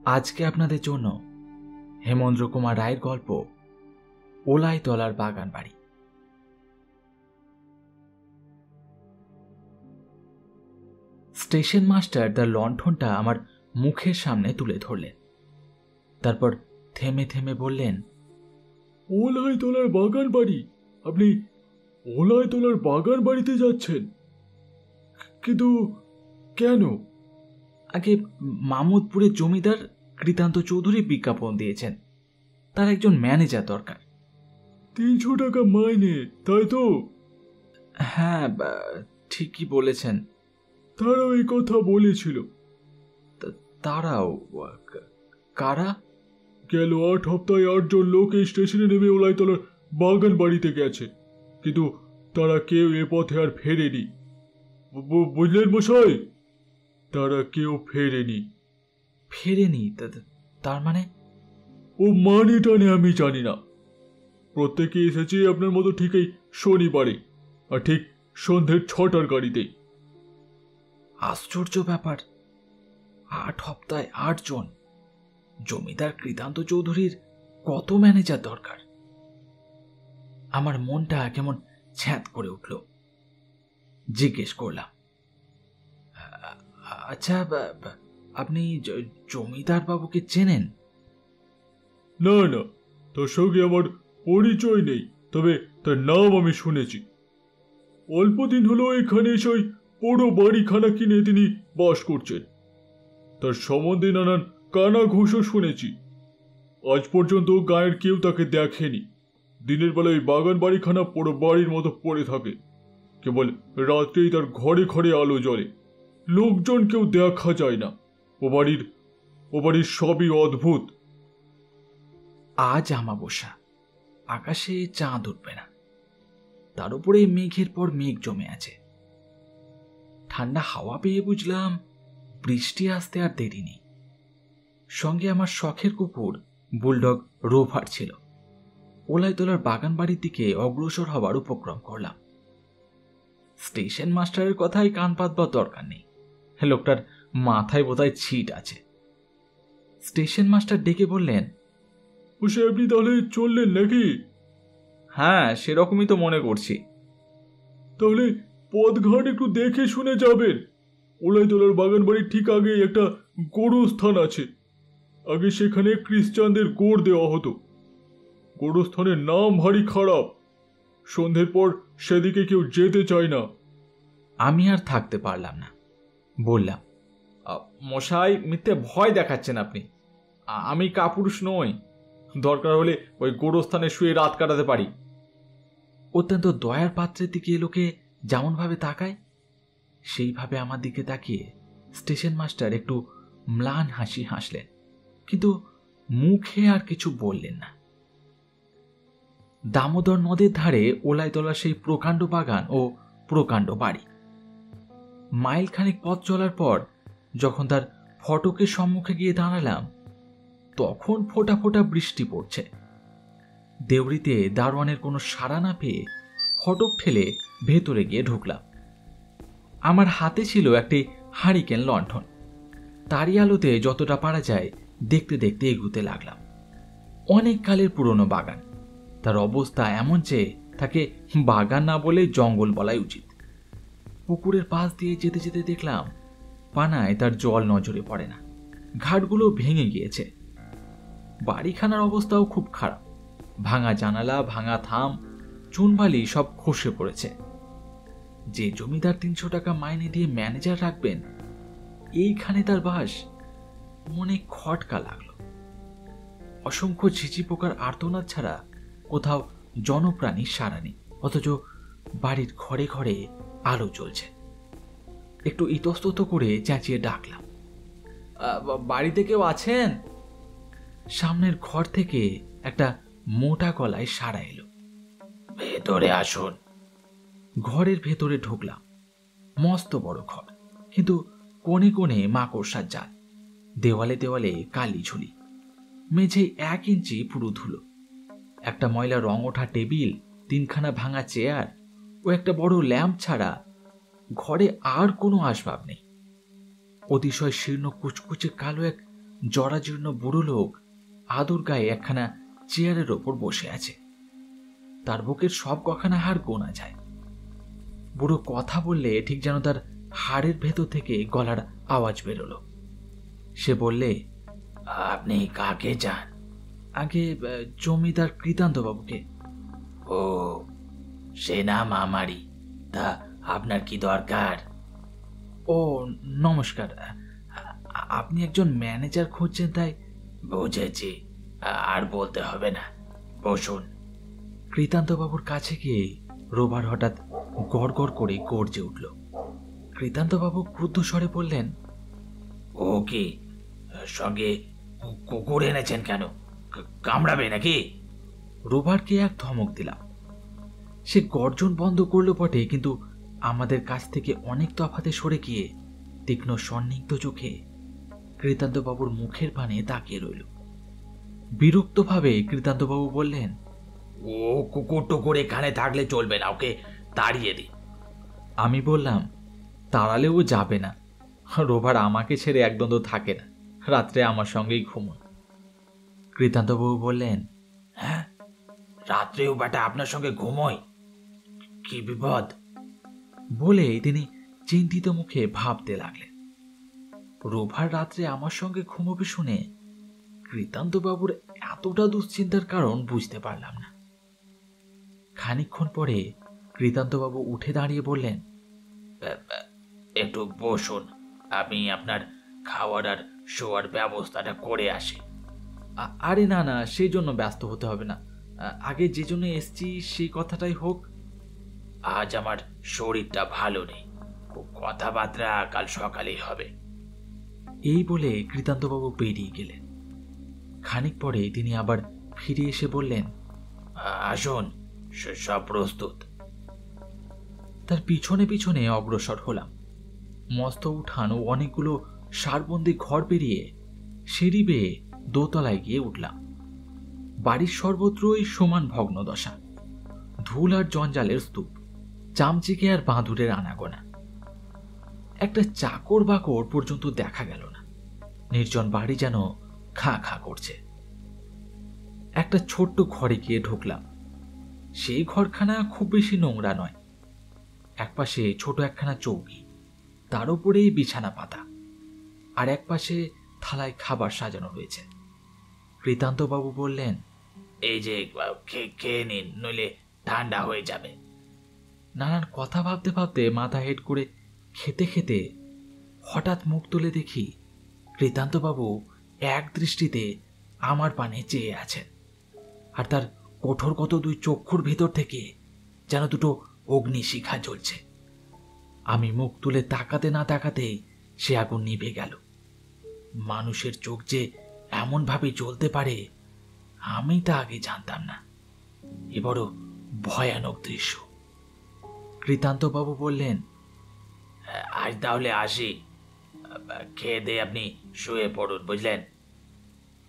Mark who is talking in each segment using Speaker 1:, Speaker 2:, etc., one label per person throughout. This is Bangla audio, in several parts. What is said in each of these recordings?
Speaker 1: আজকে আপনাদের জন্য হেমন্দ্র কুমার রায়ের গল্প ওলাইতলার বাগান বাড়ি। স্টেশন মাস্টার তার লণ্ঠনটা আমার মুখের সামনে তুলে ধরলেন। তারপর থেমে থেমে বললেন,
Speaker 2: ওলাইতলার বাগান বাড়ি? আপনি ওলাইতলার বাগান বাড়িতে যাচ্ছেন? কিন্তু কেন?
Speaker 1: আগে মামুদপুরের জমিদার কৃতান্ত চৌধুরী বিজ্ঞাপন দিয়েছেন, তার একজন ম্যানেজার দরকার।
Speaker 2: 300 টাকা মাইনে, তাই তো?
Speaker 1: হ্যাঁ, ঠিকই বলেছেন।
Speaker 2: তারাও এই কথা বলেছিল।
Speaker 1: তারাও? কারা?
Speaker 2: গেল 8 সপ্তাহে 8 জন লোক এই স্টেশনে নেমে ওলাইতলার বাগান বাড়িতে গেছে, কিন্তু তারা কেউ এ পথে আর ফেরেনি। বুঝলেন মশাই, তারা কেউ ফেরেনি।
Speaker 1: ফেরেনি? তার মানে?
Speaker 2: ও মানে টানে আমি জানি না। প্রত্যেকে এসেছে আপনার মতো ঠিক এই শনিবারে, আর ঠিক সন্ধ্যে 6টার গাড়িতেই।
Speaker 1: আশ্চর্য ব্যাপার, 8 সপ্তাহে 8 জন। জমিদার কৃতান্ত চৌধুরীর কত ম্যানেজার দরকার? আমার মনটা কেমন ছ্যাঁত করে উঠল। জিজ্ঞেস করলাম, আচ্ছা, আপনি জমিদার বাবুকে চেনেন?
Speaker 2: না না, তার সঙ্গে আমার পরিচয় নেই, তবে তার নাম আমি শুনেছি। অল্পদিন হলো এখানে এসে ওই পুরো বাড়িখানা কিনে তিনি বাস করছেন। তার সম্বন্ধে নানান কানা ঘুষও শুনেছি। আজ পর্যন্ত গায়ের কেউ তাকে দেখেনি। দিনের বেলায় বাগান বাড়িখানা পুরো বাড়ির মতো পড়ে থাকে, কেবল রাত্রেই তার ঘরে ঘরে আলো জ্বলে। লোকজন কেউ দেখা যায় না। ও বাড়ির সবই অদ্ভুত।
Speaker 1: আজ আমাবস্যা, আকাশে চাঁদ উঠবে না, তার উপরে মেঘের পর মেঘ জমে আছে। ঠান্ডা হাওয়া পেয়ে বুঝলাম বৃষ্টি আসতে আর দেরি নেই। সঙ্গে আমার শখের কুকুর বুলডগ রোভার ছিল। ওলাইতলার বাগান বাড়ির দিকে অগ্রসর হবার উপক্রম করলাম। স্টেশন মাস্টারের কথায় কান পাতবার দরকার নেই, লোকটার মাথায় বোধহয় ছিট আছে। স্টেশন মাস্টার ডেকে বললেন,
Speaker 2: বসে আপনি তাহলে চললেন নাকি?
Speaker 1: হ্যাঁ, সেরকমই তো মনে করছি।
Speaker 2: তাহলে পথঘাট একটু দেখে শুনে যাবেন। ওলাইতলার বাগান বাড়ির ঠিক আগে একটা গোরস্থান আছে। আগে সেখানে খ্রিস্টানদের গোড় দেওয়া হতো। গোরস্থানের নাম ভারী খারাপ। সন্ধ্যের পর সেদিকে কেউ যেতে চায় না।
Speaker 1: আমি আর থাকতে পারলাম না, বললাম, মশাই, মিথ্যে ভয় দেখাচ্ছেন আপনি। আমি কাপুরুষ নই, দরকার হলে ওই গোরস্থানে শুয়ে রাত কাটাতে পারি। অত্যন্ত দয়ার পাত্রের দিকে লোকে যেমনভাবে তাকায়, সেইভাবে আমার দিকে তাকিয়ে স্টেশন মাস্টার একটু ম্লান হাসি হাসলেন, কিন্তু মুখে আর কিছু বললেন না। দামোদর নদের ধারে ওলাইতলা সেই প্রকাণ্ড বাগান ও প্রকাণ্ড বাড়ি। মাইলখানেক পথ চলার পর যখন তার ফটকের সম্মুখে গিয়ে দাঁড়ালাম, তখন ফোঁটা ফোঁটা বৃষ্টি পড়ছে। দেউড়িতে দারোয়ানের কোনো সাড়া না পেয়ে ফটক ঠেলে ভেতরে গিয়ে ঢুকলাম। আমার হাতে ছিল একটি হারিকেন লণ্ঠন। তারই আলোতে যতটা পারা যায় দেখতে দেখতে এগুতে লাগলাম। অনেক কালের পুরনো বাগান, তার অবস্থা এমন যে তাকে বাগান না বলে জঙ্গল বলাই উচিত। পুকুরের পাশ দিয়ে যেতে যেতে দেখলাম পানায় তার জল নজরে পড়ে না, ঘাটগুলো ভেঙে গিয়েছে। বাড়িখানার অবস্থাও খুব খারাপ, ভাঙা জানালা, ভাঙা থাম, চুনবালি সব খসে পড়েছে। যে জমিদার 300 টাকা মাইনে দিয়ে ম্যানেজার রাখবেন, এইখানে তার বাস, মনে খটকা লাগলো। অসংখ্য ঝিঝি পোকার আর্তনাদ ছাড়া কোথাও জনপ্রাণীর সাড়া নেই, অথচ বাড়ির ঘরে ঘরে আলো জ্বলছে। একটু ইতস্তত করে চেঁচিয়ে ডাকলাম, বাড়িতে কেউ আছেন? সামনের ঘর থেকে একটা মোটা গলায় সাড়া এলো, ভেতরে আসুন। ঘরের ভেতরে ঢুকলাম। মস্ত বড় ঘর, কিন্তু কোণে কোণে মাকড়সার জাল, দেওয়ালে দেওয়ালে কালি ঝুলি, মেঝে 1 ইঞ্চি পুরু ধুলো, একটা ময়লা রং ওঠা টেবিল, 3খানা ভাঙা চেয়ার ও একটা বড় ল্যাম্প ছাড়া ঘরে আর কোনো আসবাব নেই। অতিশয় শীর্ণ কুচকুচে কালো এক জরাজীর্ণ বুড়ো লোক আদুর গায়ে একখানা চেয়ারের ওপর বসে আছে। তার বুকের সব কখানা হাড় গোনা যায়। বুড়ো কথা বললে ঠিক যেন তার হাড়ের ভেতর থেকে গলার আওয়াজ বেরোলো। সে বললে, আপনি কাকে চান? আগে জমিদার কৃতান্ত বাবুকে। ও, সে নাম আমারই। তা আপনার কি দরকার? ও নমস্কার, আপনি একজন ম্যানেজার খুঁজছেন তাই। বুঝেছি, আর বলতে হবে না, বসুন। কৃতান্ত বাবুর কাছে গিয়ে রোবার হঠাৎ গড় গড় করে গর্জে উঠল। কৃতান্ত বাবু ক্রুদ্ধ স্বরে বললেন, ও কি সঙ্গে কুকুর এনেছেন কেন? কামড়াবে নাকি? রোবারকে এক ধমক দিলাম। সে গর্জন বন্ধ করলো বটে, কিন্তু আমাদের কাছ থেকে অনেক তফাতে সরে গিয়ে তীক্ষ্ণ সন্নিগ্ধ চোখে কৃতান্তবাবুর মুখের পানে তাকিয়ে রইল। বিরক্তভাবে কৃতান্তবাবু বললেন, ও কুকুর টুকুর এখানে থাকলে চলবে না, ওকে তাড়িয়ে দিন। আমি বললাম, তাড়ালে ও যাবে না। রোভার আমাকে ছেড়ে একদণ্ড থাকে না, রাত্রে আমার সঙ্গেই ঘুমোয়। কৃতান্তবাবু বললেন, হ্যাঁ, রাত্রেও বেটা আপনার সঙ্গে ঘুমোয়? কি বিপদ? বলে তিনি চিন্তিত মুখে ভাবতে লাগলেন। রোভার রাত্রে আমার সঙ্গে ঘুমোবে শুনে কৃতান্তবাবুর এতটা দুশ্চিন্তার কারণ বুঝতে পারলাম না। খানিকক্ষণ পরে কৃতান্তবাবু উঠে দাঁড়িয়ে বললেন, একটু বসুন, আমি আপনার খাওয়ার আর শোয়ার ব্যবস্থাটা করে আসি। আরে না না, সেই জন্য ব্যস্ত হতে হবে না, আগে যে জন্য এসছি সেই কথাটাই হোক। আজ আমার শরীরটা ভালো নেই, কথাবার্তা কাল সকালেই হবে। এই বলে কৃতান্তবাবু বেরিয়ে গেলেন। খানিক পরে তিনি আবার ফিরে এসে বললেন, আসুন, সব প্রস্তুত। তার পিছনে পিছনে অগ্রসর হলাম। মস্ত উঠান ও অনেকগুলো সারবন্দি ঘর পেরিয়ে সিঁড়ি বেয়ে দোতলায় গিয়ে উঠলাম। বাড়ির সর্বত্রই সমান ভগ্নদশা, ধুল আর জঞ্জালের স্তূপ, চামচিকে আর বাঁধুরের আনাগোনা। একটা চাকর বাকর পর্যন্ত দেখা গেল না। নির্জন বাড়ি যেন খা খা করছে। একটা ছোট্ট ঘরে গিয়ে ঢুকলাম। সেই ঘরখানা খুব বেশি নোংরা নয়। একপাশে ছোট একখানা চৌকি, তার উপরেই বিছানা পাতা, আর একপাশে থালায় খাবার সাজানো হয়েছে। কৃতান্তবাবু বললেন, এই যে খেয়ে নিন, নইলে ঠান্ডা হয়ে যাবে। নানান কথা ভাবতে ভাবতে মাথা হেট করে খেতে খেতে হঠাৎ মুখ তুলে দেখি কৃতান্তবাবু এক দৃষ্টিতে আমার পানে চেয়ে আছেন, আর তার কঠোরগত দুই চক্ষুর ভেতর থেকে যেন দুটো অগ্নিশিখা জ্বলছে। আমি মুখ তুলে তাকাতে না তাকাতেই সে আগুন নিভে গেল। মানুষের চোখ যে এমনভাবে জ্বলতে পারে আমি তা আগে জানতাম না। এ বড় ভয়ানক দৃশ্য। কৃতান্তবাবু বললেন, আজ তাহলে আসি, খেয়ে দিয়ে আপনি শুয়ে পড়ুন, বুঝলেন?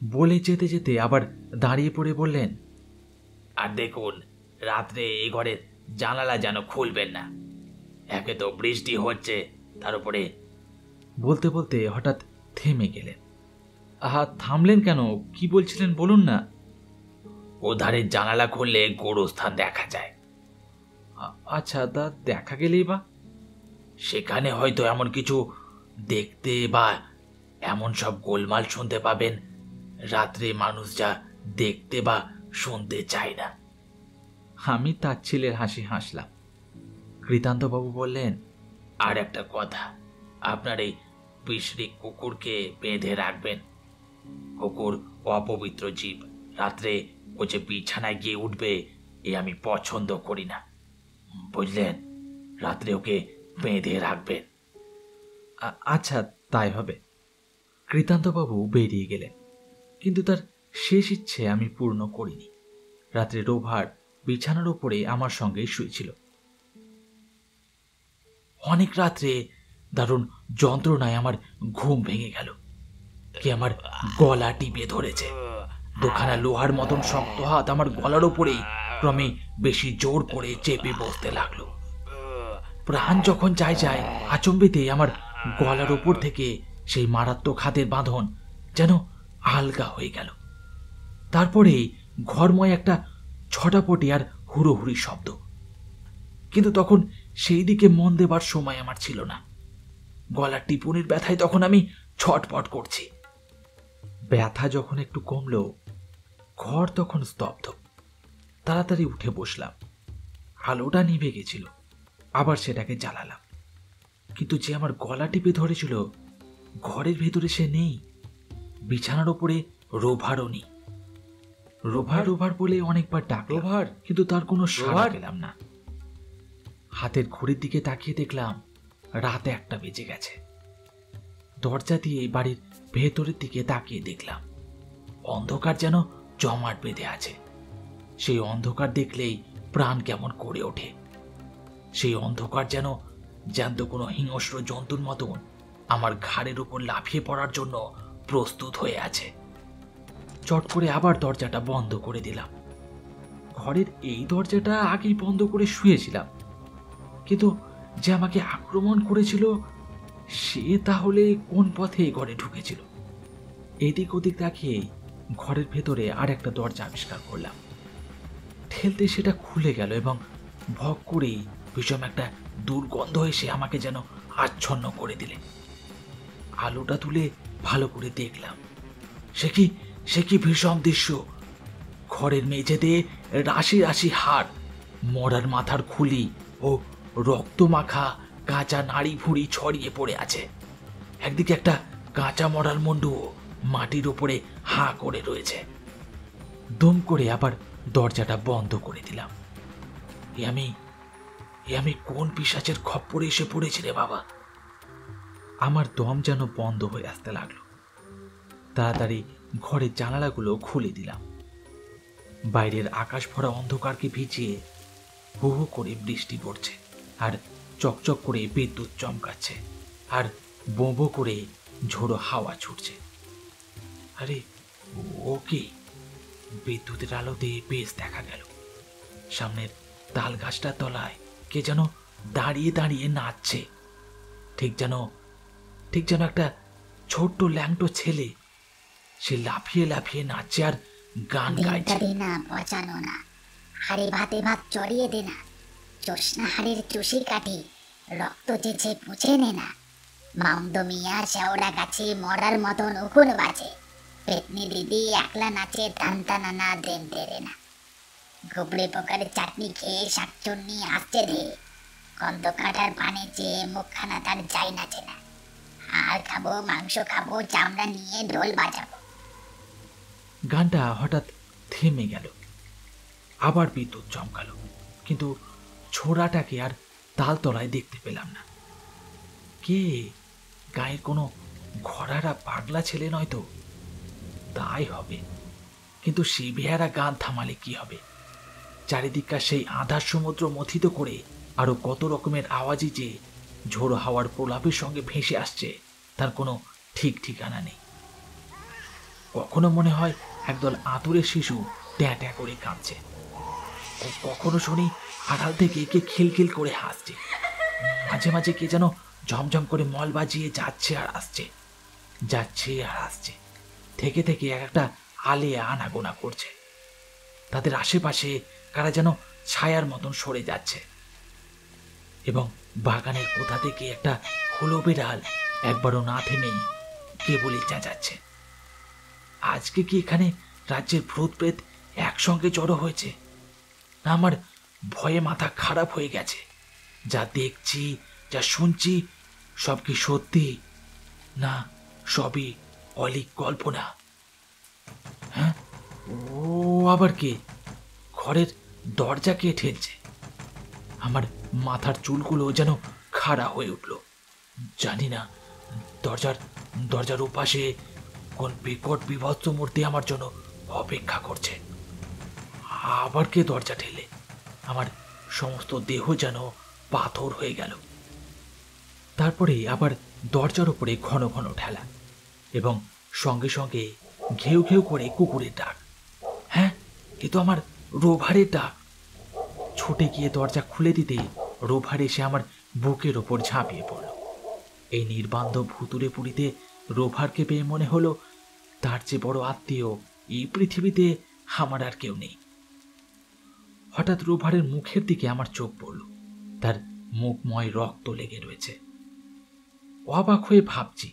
Speaker 1: বলে যেতে যেতে আবার দাঁড়িয়ে পড়ে বললেন, আর দেখুন, রাত্রে এই ঘরের জানালা যেন খুলবেন না, একে তো বৃষ্টি হচ্ছে, তার উপরে। বলতে বলতে হঠাৎ থেমে গেলেন। আহা, থামলেন কেন? কি বলছিলেন বলুন না। ও ধারের জানালা খুললে গোরস্থান দেখা যায়। আচ্ছা, তা দেখা গেলেই বা? সেখানে হয়তো এমন কিছু দেখতে বা এমন সব গোলমাল শুনতে পাবেন রাত্রে মানুষ যা দেখতে বা শুনতে চায় না। আমি তাচ্ছিলের হাসি হাসলাম। কৃতান্তবাবু বললেন, আর একটা কথা, আপনার এই বিশ্রী কুকুরকে বেঁধে রাখবেন। কুকুর অপবিত্র জীব, রাত্রে ও যে বিছানায় গিয়ে উঠবে এ আমি পছন্দ করি না, বুঝলেন? রাত্রে ওকে বেঁধে রাখবেন। আচ্ছা, তাই হবে। কৃতান্তবাবু বেরিয়ে গেলেন, কিন্তু তার শেষ ইচ্ছে আমি পূর্ণ করিনি। রাত্রে রোভার বিছানার ওপরে আমার সঙ্গে শুয়েছিল। অনেক রাত্রে দারুণ যন্ত্রণায় আমার ঘুম ভেঙে গেল। কে আমার গলা টিপে ধরেছে। দুখানা লোহার মতন শক্ত হাত আমার গলার ওপরেই ক্রমে বেশি জোর করে চেপে বসতে লাগলো। প্রাণ যখন যায় আচম্বিতে আমার গলার ওপর থেকে সেই মারাত্মক হাতের বাঁধন যেন আলগা হয়ে গেল। তারপরে ঘরময় একটা ছটাপটি আর হুড়োহুড়ি শব্দ। কিন্তু তখন সেই দিকে মন দেবার সময় আমার ছিল না। গলার টিপুনির ব্যথায় তখন আমি ছটপট করছি। ব্যথা যখন একটু কমল, ঘর তখন স্তব্ধ। তাড়াতাড়ি উঠে বসলাম। আলোটা নিভে গেছিল, আবার সেটাকে জ্বালালাম। কিন্তু যে আমার গলা টিপে ধরেছিল, ঘরের ভেতরে সে নেই। বিছানার ওপরে রোভারও নেই। রোভার রোভার বলে অনেকবার ডাকলাম, রোভার, কিন্তু তার কোনো সাড়া পেলাম না। হাতের ঘড়ির দিকে তাকিয়ে দেখলাম রাত 1টা বেজে গেছে। দরজা দিয়ে বাড়ির ভেতরের দিকে তাকিয়ে দেখলাম অন্ধকার যেন জমাট বেঁধে আছে। সেই অন্ধকার দেখলেই প্রাণ কেমন করে ওঠে। সেই অন্ধকার যেন জ্যান্ত কোনো হিংস্র জন্তুর মতন আমার ঘাড়ের উপর লাফিয়ে পড়ার জন্য প্রস্তুত হয়ে আছে। চট করে আবার দরজাটা বন্ধ করে দিলাম। ঘরের এই দরজাটা আগেই বন্ধ করে শুয়েছিলাম, কিন্তু যে আমাকে আক্রমণ করেছিল সে তাহলে কোন পথে ঘরে ঢুকেছিল? এদিক ওদিক তাকিয়ে ঘরের ভেতরে আর একটা দরজা আবিষ্কার করলাম। ঠেলতে সেটা খুলে গেল এবং ভক করে ভীষণ একটা দুর্গন্ধ এসে আমাকে যেন আচ্ছন্ন করে দিলে। আলোটা তুলে ভালো করে দেখলাম, সে কি ভীষণ দৃশ্য! ঘরের মেঝেতে রাশি রাশি হাড়, মরার মাথার খুলি ও রক্তমাখা কাঁচা নাড়ি ভুড়ি ছড়িয়ে পড়ে আছে। একদিকে একটা কাঁচা মরার মুন্ডু মাটির ওপরে হাঁ করে রয়েছে। দম করে আবার দরজাটা বন্ধ করে দিলাম। এ আমি কোন পিশাচের খপ্পরে এসে পড়েছি রে বাবা! আমার দম যেন বন্ধ হয়ে আসতে লাগলো। তাড়াতাড়ি ঘরের জানালাগুলো খুলে দিলাম। বাইরের আকাশ ভরা অন্ধকারকে ভিজিয়ে হু হু করে বৃষ্টি পড়ছে, আর চকচক করে বিদ্যুৎ চমকাচ্ছে, আর বো বো করে ঝোড়ো হাওয়া ছুটছে। আরে ও কি! বিদ্যুতের আলোতে বেশ দেখা গেল সামনের তাল গাছটার তলায় কে যেন দাঁড়িয়ে দাঁড়িয়ে নাচছে। ঠিক যেন একটা ছোট্ট ল্যাংটো ছেলে। সে লাফিয়ে লাফিয়ে নাচছে আর গান গাইছে।
Speaker 3: না পচানো না, হাড়ে ভাতে ভাত চড়িয়ে দে না, চোষনা হাড়ের চুষি কাটি, রক্ত চেঁচে পুছে নে না। মাউন্দ মিয়া শেওড়া গাছে মরার মতন উকুন বাজে, পেতনি দিদি একলা নাচে টানটা নানা দেন তেরে না। গুবড়ে পোকার চাটনি খেয়ে শাকচুন্নি আসছে দে, কন্দ কাটার পানে চেয়ে মুখখানা তার যাই নাচে না। হাড় খাবো, মাংস খাবো, চামড়া নিয়ে ঢোল বাজাবো।
Speaker 1: গানটা হঠাৎ থেমে গেল। আবার বিদ্যুৎ চমকালো, কিন্তু ছোড়াটাকে আর তালতলায় দেখতে পেলাম না। কে? গায়ের কোনো ঘোড়ারা পাগলা ছেলে নয় তো? তাই হবে, কিন্তু সে বেহারা গান থামালে কি হবে? চারিদিককার সেই আধার সমুদ্র মথিত করে আরো কত রকমের আওয়াজই যে ঝোড়ো হাওয়ার প্রলাপের সঙ্গে ভেসে আসছে তার কোনো ঠিক ঠিকানা নেই। কখনো মনে হয় একদল আতুরের শিশু ট্যাঁ ট্যাঁ করে কাঁদছে, কখনো শুনি আড়াল থেকে কে খিলখিল করে হাসছে। মাঝে মাঝে কে যেন ঝমঝম করে মল বাজিয়ে যাচ্ছে আর আসছে, থেকে থেকে এক একটা আলিয়া আনাগোনা করছে। তাদের আশেপাশে কারা যেন ছায়ার মতন সরে যাচ্ছে, এবং বাগানের কোথা থেকে একটা হলো বিড়াল একবারও না থেমেই কেবলই চেঁচাচ্ছে। আজকে কি এখানে রাজ্যের ভূত প্রেত একসঙ্গে জড়ো হয়েছে? না আমার ভয়ে মাথা খারাপ হয়ে গেছে? যা দেখছি, যা শুনছি, সব কি সত্যি, না সবই অলীক কল্পনা? হ্যাঁ, ও আবার কে? ঘরের দরজা কে ঠেলছে? আমার মাথার চুলগুলো যেন খাড়া হয়ে উঠল। জানি না দরজার ওপাশে কোন বিকট বিভৎস মূর্তি আমার জন্য অপেক্ষা করছে। আবার কে দরজা ঠেলে? আমার সমস্ত দেহ যেন পাথর হয়ে গেল। তারপরে আবার দরজার উপরে ঘন ঘন ঠেলা, এবং সঙ্গে সঙ্গে ঘেউ ঘেউ করে কুকুরের ডাক। হ্যাঁ, এ তো আমার রোভারের ডাক। ছুটে গিয়ে দরজা খুলে দিতে রোভার এসে আমার বুকের ওপর ঝাঁপিয়ে পড়ল। এই নির্বান্ধ ভুতুরে পুরীতে রোভারকে পেয়ে মনে হলো তার চেয়ে বড় আত্মীয় এই পৃথিবীতে আমার আর কেউ নেই। হঠাৎ রোভারের মুখের দিকে আমার চোখ পড়ল। তার মুখময় রক্ত লেগে রয়েছে। অবাক হয়ে ভাবছি,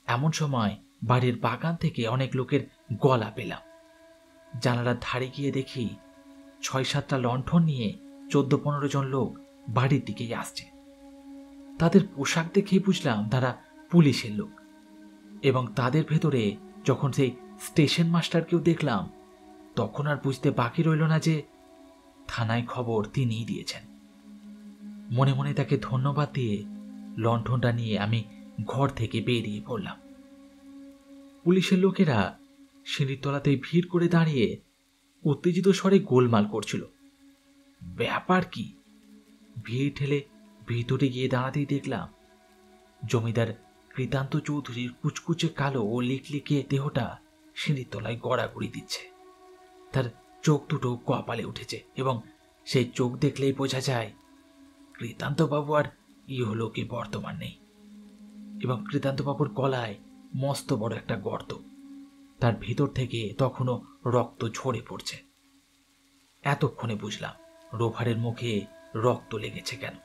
Speaker 1: এমন সময় বাড়ির বাগান থেকে অনেক লোকের গলা পেলাম। জানালার ধারে গিয়ে দেখি ৬-৭টা লণ্ঠন নিয়ে ১৪-১৫ জন লোক বাড়ির দিকেই আসছে। তাদের পোশাক দেখেই বুঝলাম তারা পুলিশের লোক। এবং তাদের ভেতরে যখন সেই স্টেশন মাস্টারকেও দেখলাম, তখন আর বুঝতে বাকি রইল না যে থানায় খবর তিনিই দিয়েছেন। মনে মনে তাকে ধন্যবাদ দিয়ে লণ্ঠনটা নিয়ে আমি ঘর থেকে বেরিয়ে পড়লাম। পুলিশের লোকেরা সিঁড়ির তলাতেই ভিড় করে দাঁড়িয়ে উত্তেজিত স্বরে গোলমাল করছিল। ব্যাপার কি? ভিড় ঠেলে ভিতরে গিয়ে দাঁড়াতেই দেখলাম জমিদার কৃতান্ত চৌধুরীর কুচকুচে কালো ও লিকলিকে দেহটা সিঁড়ির তলায় গড়াগড়ি দিচ্ছে। তার চোখ দুটো কপালে উঠেছে এবং সেই চোখ দেখলেই বোঝা যায় কৃতান্তবাবু আর ইহলোকে বর্তমান নেই। এবং কৃতান্তবাবুর গলায় মস্ত বড় একটা গর্ত, তার ভিতর থেকে তখনও রক্ত ঝরে পড়ছে। এতক্ষণে বুঝলাম রোভারের মুখে রক্ত লেগেছে কেন।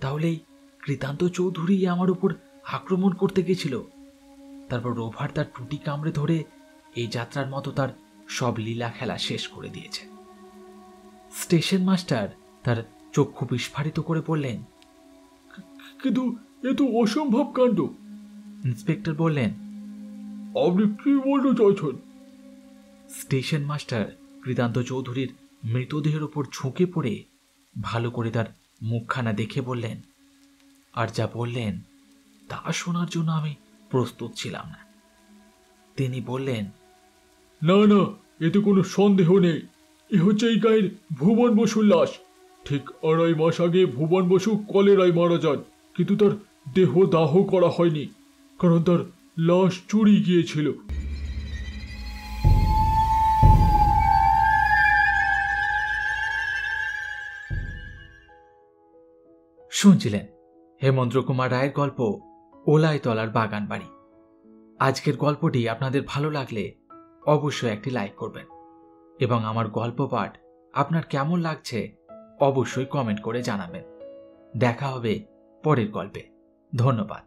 Speaker 1: তাহলেই কৃতান্ত চৌধুরী আমার উপর আক্রমণ করতে গেছিল। তারপর রোভার তার টুটি কামড়ে ধরে এই যাত্রার মতো তার সব লীলা খেলা শেষ করে দিয়েছে। স্টেশন মাস্টার তার চক্ষু বিস্ফারিত করে বললেন,
Speaker 2: কিন্তু এ তো অসম্ভব কাণ্ড।
Speaker 1: ইন্সপেক্টর বললেন,
Speaker 2: আপনি কি বলতে চাইছেন?
Speaker 1: স্টেশন মাস্টার কৃতান্ত চৌধুরীর মৃতদেহের উপর ঝুঁকে পড়ে ভালো করে তার মুখখানা দেখে বললেন, আর যা বললেন তা শোনার জন্য আমি প্রস্তুত ছিলাম না। তিনি বললেন,
Speaker 2: না না, এতে কোনো সন্দেহ নেই। এ হচ্ছে এই গায়ের ভুবন বসুর লাশ। ঠিক ২.৫ মাস আগে ভুবন বসু কলেরায় মারা যান, কিন্তু তার দেহ দাহ করা হয়নি, কারণ তার লাশ চুরি গিয়েছিল।
Speaker 1: শুনছিলেন হেমন্দ্র কুমার রায়ের গল্প ওলাইতলার বাগান বাড়ি। আজকের গল্পটি আপনাদের ভালো লাগলে অবশ্যই একটি লাইক করবেন এবং আমার গল্প পাঠ আপনার কেমন লাগছে অবশ্যই কমেন্ট করে জানাবেন। দেখা হবে পরের গল্পে। ধন্যবাদ।